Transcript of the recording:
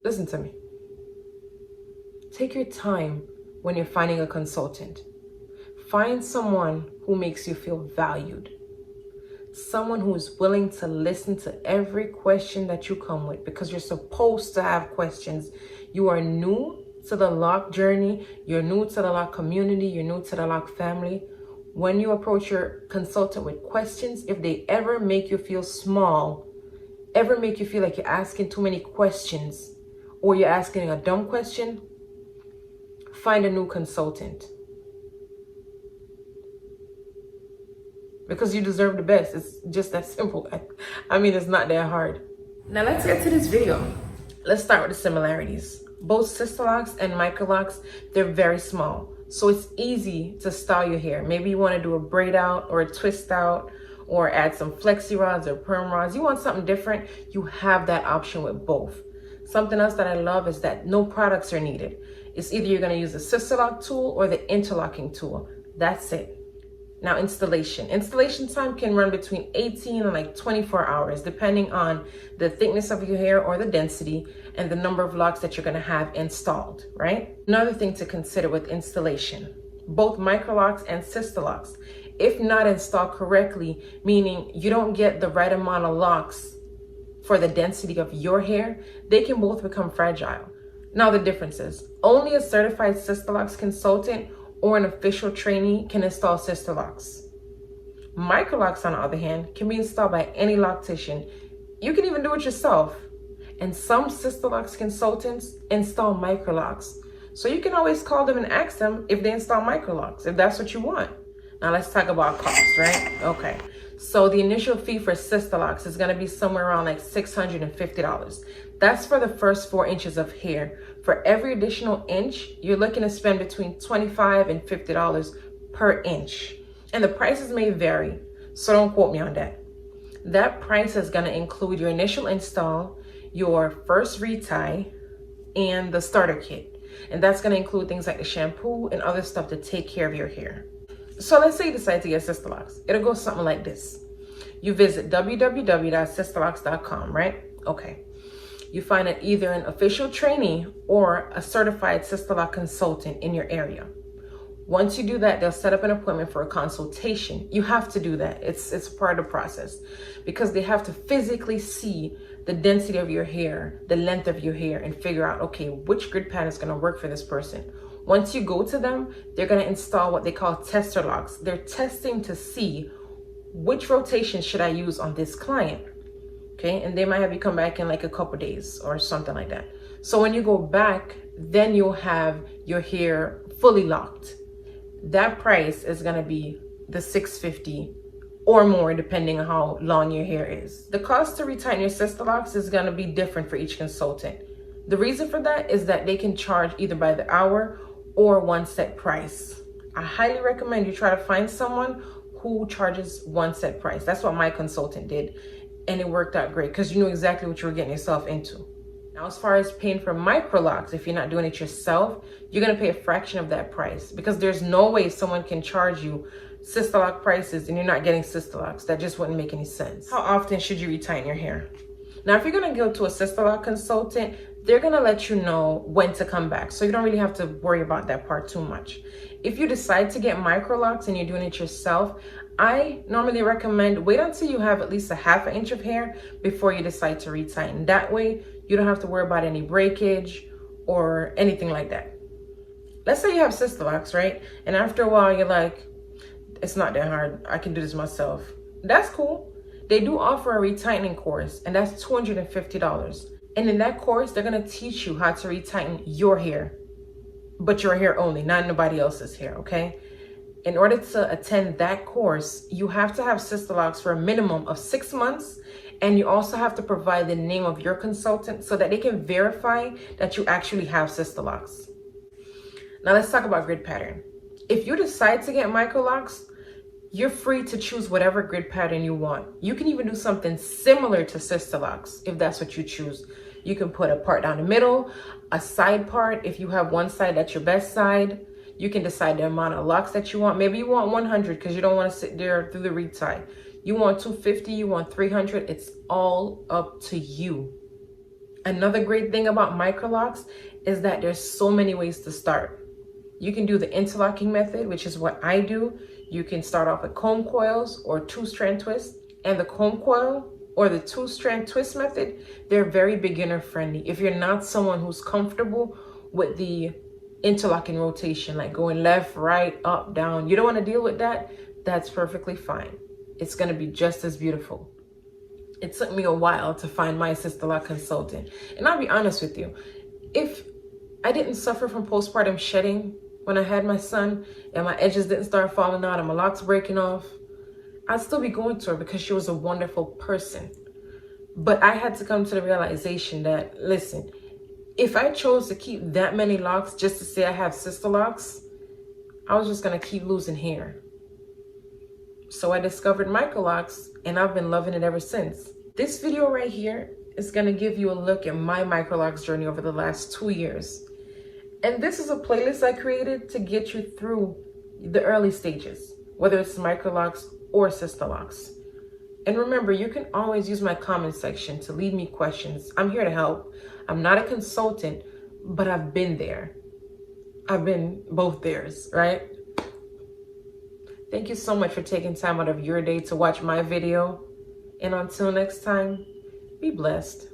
Listen to me. Take your time when you're finding a consultant. Find someone who makes you feel valued. Someone who is willing to listen to every question that you come with, because you're supposed to have questions. You are new to the lock journey. You're new to the lock community. You're new to the lock family. When you approach your consultant with questions, if they ever make you feel small, ever make you feel like you're asking too many questions, or you're asking a dumb question, find a new consultant. Because you deserve the best. It's just that simple. I mean, it's not that hard. Now let's get to this video. Let's start with the similarities. Both Sisterlocks and Microlocs, they're very small. So it's easy to style your hair. Maybe you want to do a braid out or a twist out, or add some flexi rods or perm rods. You want something different, you have that option with both. Something else that I love is that no products are needed. It's either you're going to use the Sisterlock tool or the interlocking tool. That's it. Now, installation. Installation time can run between 18 and like 24 hours, depending on the thickness of your hair or the density and the number of locks that you're going to have installed, right? Another thing to consider with installation, both Microlocs and Sisterlocks, if not installed correctly, meaning you don't get the right amount of locks for the density of your hair, they can both become fragile. Now, the difference is only a certified Sisterlocks consultant or an official trainee can install Sisterlocks. Microlocs, on the other hand, can be installed by any loctician. You can even do it yourself. And some Sisterlocks consultants install Microlocs. So you can always call them and ask them if they install Microlocs, if that's what you want. Now let's talk about cost, right? Okay. So the initial fee for Sisterlocks is going to be somewhere around like $650. That's for the first 4 inches of hair. For every additional inch, you're looking to spend between $25 and $50 per inch. And the prices may vary, so don't quote me on that. That price is going to include your initial install, your first retie, and the starter kit. And that's going to include things like the shampoo and other stuff to take care of your hair. So let's say you decide to get Sisterlocks. It'll go something like this. You visit www.sisterlocks.com, right? Okay. You find either an official trainee or a certified Sisterlock consultant in your area. Once you do that, they'll set up an appointment for a consultation. You have to do that. It's part of the process, because they have to physically see the density of your hair, the length of your hair, and figure out, okay, which grid pattern is going to work for this person. Once you go to them, they're going to install what they call tester locks. They're testing to see which rotation should I use on this client. Okay, and they might have you come back in like a couple days or something like that. So when you go back, then you'll have your hair fully locked. That price is going to be the $650 or more, depending on how long your hair is. The cost to retighten your Sisterlocks is going to be different for each consultant. The reason for that is that they can charge either by the hour or one set price. I highly recommend you try to find someone who charges one set price. That's what my consultant did. And it worked out great because you knew exactly what you were getting yourself into. Now, as far as paying for Microlocs, if you're not doing it yourself, you're going to pay a fraction of that price, because there's no way someone can charge you Sisterlock prices and you're not getting Sisterlocks. That just wouldn't make any sense. How often should you retighten your hair? Now, if you're going to go to a Sisterlock consultant, they're going to let you know when to come back. So you don't really have to worry about that part too much. If you decide to get Microlocs and you're doing it yourself, I normally recommend wait until you have at least a ½ inch of hair before you decide to retighten. That way, you don't have to worry about any breakage or anything like that. Let's say you have Sisterlocks, right? And after a while, you're like, it's not that hard. I can do this myself. That's cool. They do offer a retightening course, and that's $250. And in that course, they're going to teach you how to retighten your hair, but your hair only, not anybody else's hair, okay? In order to attend that course, you have to have Sisterlocks for a minimum of 6 months, and you also have to provide the name of your consultant so that they can verify that you actually have Sisterlocks. Now let's talk about grid pattern. If you decide to get Microlocs, you're free to choose whatever grid pattern you want. You can even do something similar to Sisterlocks if that's what you choose. You can put a part down the middle, a side part if you have one side that's your best side. You can decide the amount of locks that you want. Maybe you want 100 because you don't want to sit there through the retie. You want 250, you want 300. It's all up to you. Another great thing about Microlocs is that there's so many ways to start. You can do the interlocking method, which is what I do. You can start off with comb coils or 2-strand twist, and the comb coil or the 2-strand twist method, they're very beginner friendly. If you're not someone who's comfortable with the interlocking rotation, like going left, right, up, down, you don't want to deal with that, that's perfectly fine. It's going to be just as beautiful. It took me a while to find my Sisterlock consultant. And I'll be honest with you, if I didn't suffer from postpartum shedding when I had my son and my edges didn't start falling out and my locks breaking off, I'd still be going to her because she was a wonderful person. But I had to come to the realization that, listen, if I chose to keep that many locks just to say I have Sisterlocks, I was just going to keep losing hair. So I discovered Microlocs, and I've been loving it ever since. This video right here is going to give you a look at my Microlocs journey over the last 2 years. And this is a playlist I created to get you through the early stages, whether it's Microlocs or Sisterlocks. And remember, you can always use my comment section to leave me questions. I'm here to help. I'm not a consultant, but I've been there. I've been both theirs, right? Thank you so much for taking time out of your day to watch my video. And until next time, be blessed.